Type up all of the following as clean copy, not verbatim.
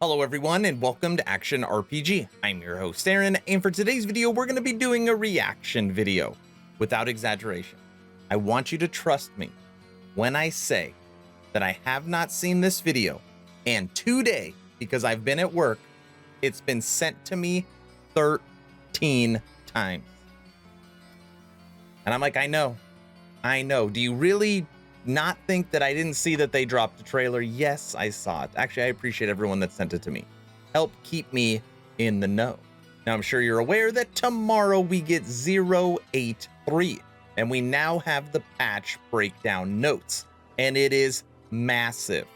Hello everyone and welcome to Action RPG. I'm your host Aaron, and for today's video we're going to be doing a reaction video. Without exaggeration, I want you to trust me when I say that I have not seen this video, and today, because I've been at work, it's been sent to me 13 times. And I'm like, I know. Do you really not think that I didn't see that they dropped a trailer? Yes, I saw it. Actually, I appreciate everyone that sent it to me. Help keep me in the know. Now, I'm sure you're aware that tomorrow we get 0.8.3, and we now have the patch breakdown notes, and it is massive.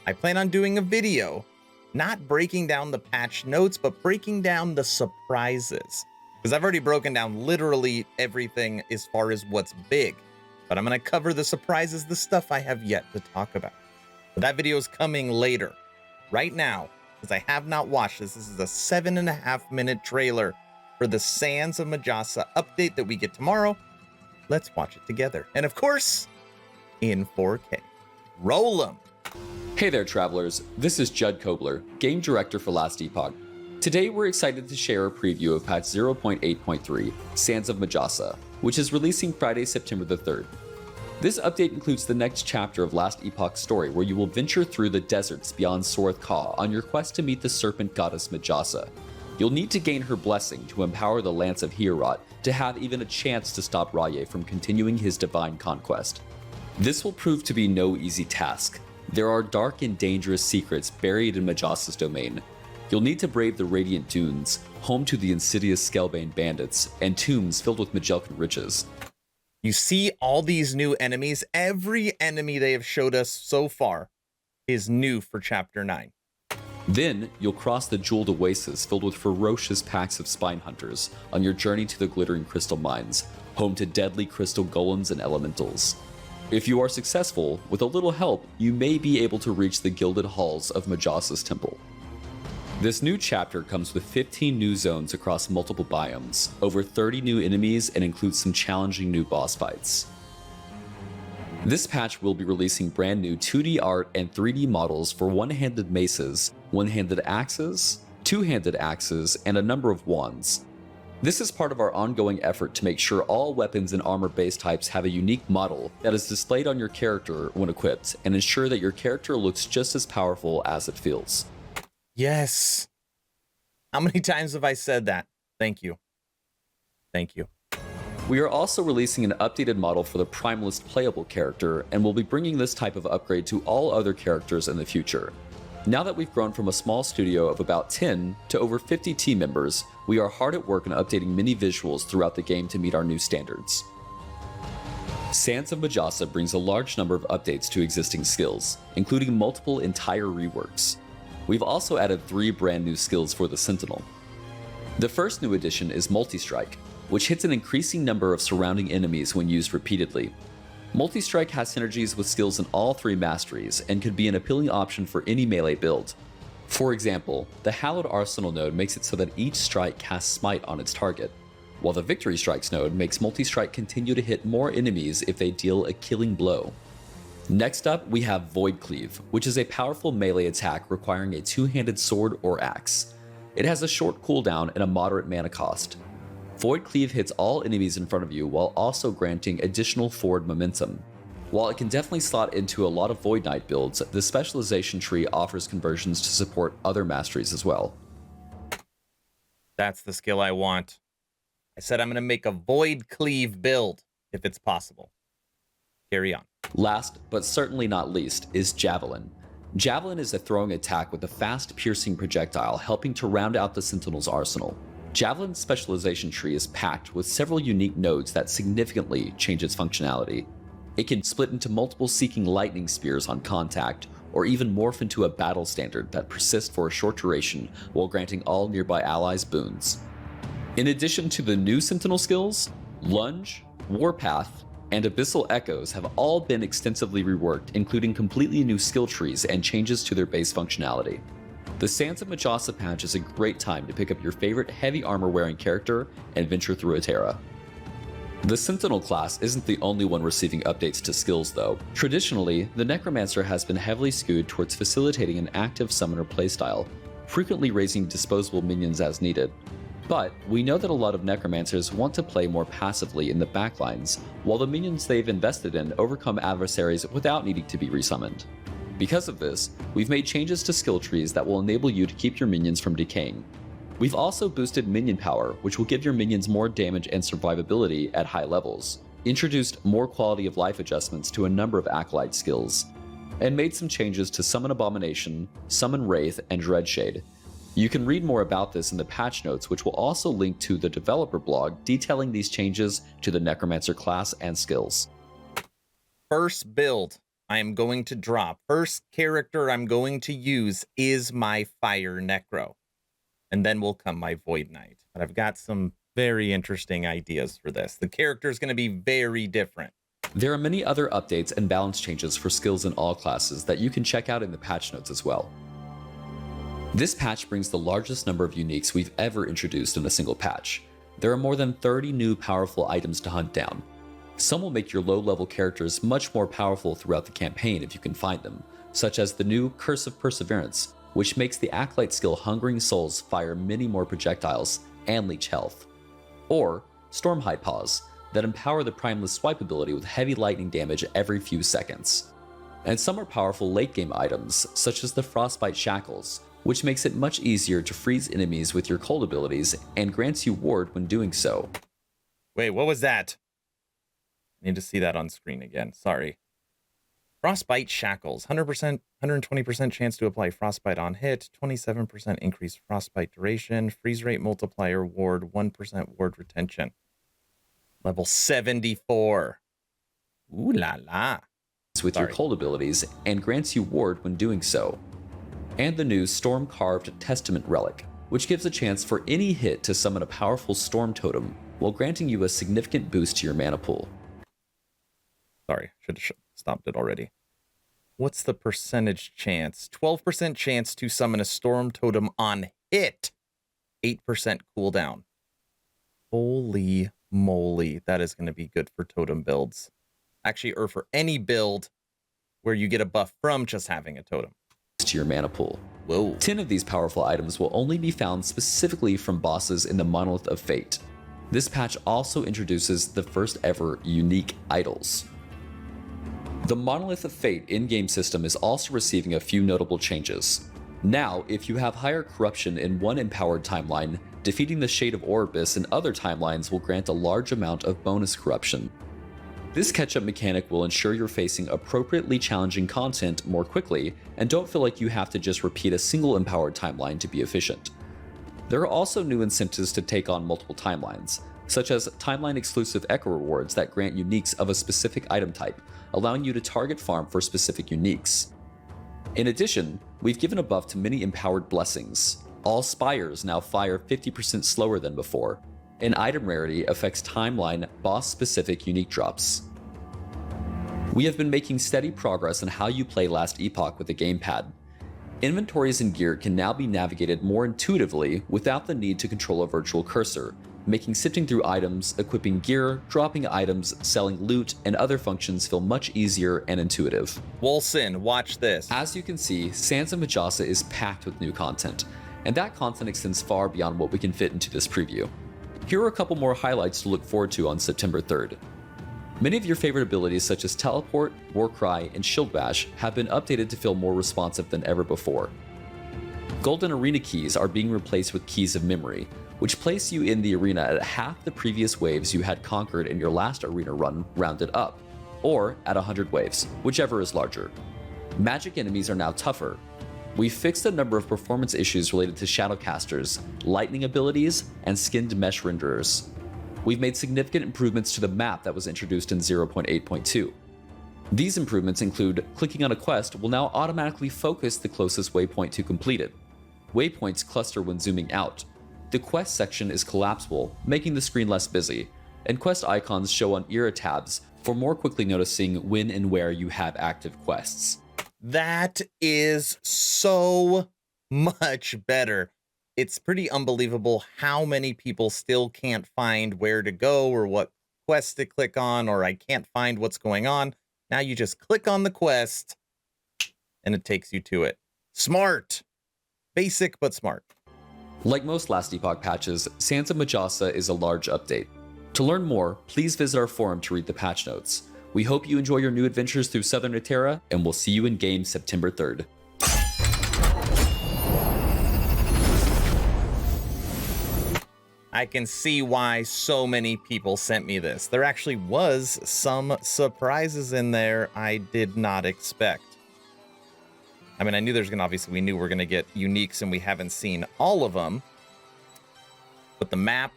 I plan on doing a video, not breaking down the patch notes, but breaking down the surprises, because I've already broken down literally everything as far as what's big. But I'm going to cover the surprises, the stuff I have yet to talk about. But that video is coming later. Right now, because I have not watched this, this is a 7.5-minute trailer for the Sands of Majasa update that we get tomorrow. Let's watch it together. And of course, in 4K. Roll 'em! Hey there, travelers. This is Judd Kobler, Game Director for Last Epoch. Today, we're excited to share a preview of patch 0.8.3, Sands of Majasa, which is releasing Friday, September the 3rd. This update includes the next chapter of Last Epoch's story, where you will venture through the deserts beyond Soreth Ka on your quest to meet the serpent goddess Majasa. You'll need to gain her blessing to empower the Lance of Hierot to have even a chance to stop Raye from continuing his divine conquest. This will prove to be no easy task. There are dark and dangerous secrets buried in Majasa's domain. You'll need to brave the Radiant Dunes, home to the insidious Scalebane bandits, and tombs filled with Majelkan riches. You see all these new enemies. Every enemy they have showed us so far is new for Chapter 9. Then, you'll cross the jeweled oasis filled with ferocious packs of spine hunters on your journey to the glittering crystal mines, home to deadly crystal golems and elementals. If you are successful, with a little help, you may be able to reach the gilded halls of Majasa's temple. This new chapter comes with 15 new zones across multiple biomes, over 30 new enemies, and includes some challenging new boss fights. This patch will be releasing brand new 2D art and 3D models for one-handed maces, one-handed axes, two-handed axes, and a number of wands. This is part of our ongoing effort to make sure all weapons and armor base types have a unique model that is displayed on your character when equipped, and ensure that your character looks just as powerful as it feels. Yes. How many times have I said that? Thank you. Thank you. We are also releasing an updated model for the Primalist playable character, and will be bringing this type of upgrade to all other characters in the future. Now that we've grown from a small studio of about 10 to over 50 team members, we are hard at work on updating many visuals throughout the game to meet our new standards. Sands of Majasa brings a large number of updates to existing skills, including multiple entire reworks. We've also added 3 brand new skills for the Sentinel. The first new addition is Multi-Strike, which hits an increasing number of surrounding enemies when used repeatedly. Multi-Strike has synergies with skills in all 3 masteries and could be an appealing option for any melee build. For example, the Hallowed Arsenal node makes it so that each strike casts Smite on its target, while the Victory Strikes node makes Multi-Strike continue to hit more enemies if they deal a killing blow. Next up, we have Void Cleave, which is a powerful melee attack requiring a two-handed sword or axe. It has a short cooldown and a moderate mana cost. Void Cleave hits all enemies in front of you while also granting additional forward momentum. While it can definitely slot into a lot of Void Knight builds, the specialization tree offers conversions to support other masteries as well. That's the skill I want. I said I'm going to make a Void Cleave build, if it's possible. Carry on. Last, but certainly not least, is Javelin. Javelin is a throwing attack with a fast, piercing projectile, helping to round out the Sentinel's arsenal. Javelin's specialization tree is packed with several unique nodes that significantly change its functionality. It can split into multiple seeking lightning spears on contact, or even morph into a battle standard that persists for a short duration while granting all nearby allies boons. In addition to the new Sentinel skills, Lunge, Warpath, and Abyssal Echoes have all been extensively reworked, including completely new skill trees and changes to their base functionality. The Sands of Majasa patch is a great time to pick up your favorite heavy armor wearing character and venture through Atera. The Sentinel class isn't the only one receiving updates to skills though. Traditionally, the Necromancer has been heavily skewed towards facilitating an active summoner playstyle. frequently raising disposable minions as needed. But we know that a lot of necromancers want to play more passively in the backlines, while the minions they've invested in overcome adversaries without needing to be resummoned. Because of this, we've made changes to skill trees that will enable you to keep your minions from decaying. We've also boosted minion power, which will give your minions more damage and survivability at high levels, introduced more quality of life adjustments to a number of acolyte skills, and made some changes to Summon Abomination, Summon Wraith, and Dreadshade. You can read more about this in the patch notes, which will also link to the developer blog detailing these changes to the Necromancer class and skills. First build I am going to drop, first character I'm going to use is my Fire Necro. And then will come my Void Knight. But I've got some very interesting ideas for this. The character is going to be very different. There are many other updates and balance changes for skills in all classes that you can check out in the patch notes as well. This patch brings the largest number of uniques we've ever introduced in a single patch. There are more than 30 new powerful items to hunt down. Some will make your low-level characters much more powerful throughout the campaign if you can find them, such as the new Curse of Perseverance, which makes the Acolyte skill Hungering Souls fire many more projectiles and leech health. Or Stormhide Paws, that empower the Primeless Swipe ability with heavy lightning damage every few seconds. And some are powerful late-game items, such as the Frostbite Shackles, which makes it much easier to freeze enemies with your cold abilities and grants you ward when doing so. Wait, what was that? I need to see that on screen again, sorry. Frostbite Shackles, 100%, 120% chance to apply Frostbite on hit, 27% increased Frostbite duration, freeze rate multiplier ward, 1% ward retention. Level 74. Ooh la la. With your cold abilities and grants you ward when doing so. And the new Storm Carved Testament Relic, which gives a chance for any hit to summon a powerful Storm Totem while granting you a significant boost to your mana pool. Sorry, should have stopped it already. What's the percentage chance? 12% chance to summon a Storm Totem on hit. 8% cooldown. Holy moly, that is going to be good for totem builds. Actually, or for any build where you get a buff from just having a totem. To your mana pool. Whoa. 10 of these powerful items will only be found specifically from bosses in the Monolith of Fate. This patch also introduces the first ever unique idols. The Monolith of Fate in-game system is also receiving a few notable changes. Now, if you have higher corruption in one empowered timeline, defeating the Shade of Orbis in other timelines will grant a large amount of bonus corruption. This catch-up mechanic will ensure you're facing appropriately challenging content more quickly and don't feel like you have to just repeat a single empowered timeline to be efficient. There are also new incentives to take on multiple timelines, such as timeline-exclusive Echo rewards that grant uniques of a specific item type, allowing you to target farm for specific uniques. In addition, we've given a buff to many empowered blessings. All spires now fire 50% slower than before, and item rarity affects timeline boss-specific unique drops. We have been making steady progress on how you play Last Epoch with the gamepad. Inventories and gear can now be navigated more intuitively without the need to control a virtual cursor, making sifting through items, equipping gear, dropping items, selling loot, and other functions feel much easier and intuitive. Wolson, watch this. As you can see, Sands of Majasa is packed with new content, and that content extends far beyond what we can fit into this preview. Here are a couple more highlights to look forward to on September 3rd. Many of your favorite abilities such as Teleport, Warcry, and Shield Bash have been updated to feel more responsive than ever before. Golden Arena keys are being replaced with Keys of Memory, which place you in the arena at half the previous waves you had conquered in your last arena run rounded up, or at 100 waves, whichever is larger. Magic enemies are now tougher. We fixed a number of performance issues related to Shadowcasters, lightning abilities, and skinned mesh renderers. We've made significant improvements to the map that was introduced in 0.8.2. These improvements include clicking on a quest will now automatically focus the closest waypoint to complete it. Waypoints cluster when zooming out. The quest section is collapsible, making the screen less busy, and quest icons show on era tabs for more quickly noticing when and where you have active quests. That is so much better. It's pretty unbelievable how many people still can't find where to go or what quest to click on, or I can't find what's going on. Now you just click on the quest and it takes you to it. Smart. Basic but smart. Like most Last Epoch patches, Santa Majasa is a large update. To learn more, please visit our forum to read the patch notes. We hope you enjoy your new adventures through Southern Eterra, and we'll see you in game September 3rd. I can see why so many people sent me this. There actually was some surprises in there I did not expect. I mean, I knew there's gonna, obviously we knew we're gonna get uniques and we haven't seen all of them. But the map,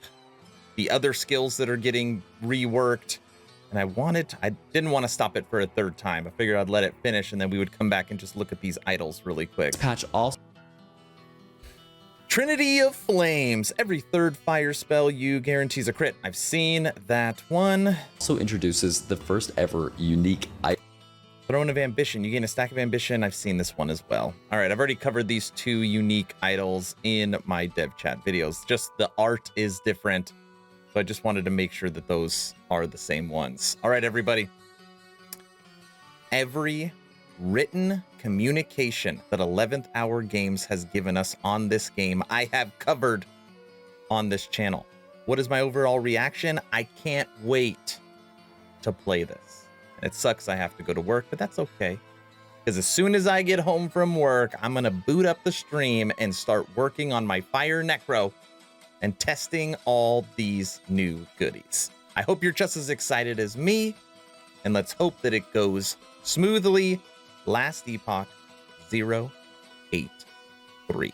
the other skills that are getting reworked, and I didn't want to stop it for a third time. I figured I'd let it finish and then we would come back and just look at these idols really quick. This patch also Trinity of Flames. Every third fire spell you guarantees a crit. I've seen that one. introduces the first ever unique item. Throne of Ambition. You gain a stack of ambition. I've seen this one as well. All right, I've already covered these two unique idols in my dev chat videos. Just the art is different. So I just wanted to make sure that those are the same ones. All right, everybody. Every written communication that 11th Hour Games has given us on this game, I have covered on this channel. What is my overall reaction? I can't wait to play this. It sucks I have to go to work, but that's okay. Because as soon as I get home from work, I'm going to boot up the stream and start working on my Fire Necro and testing all these new goodies. I hope you're just as excited as me, and let's hope that it goes smoothly. Last Epoch 0.8.3.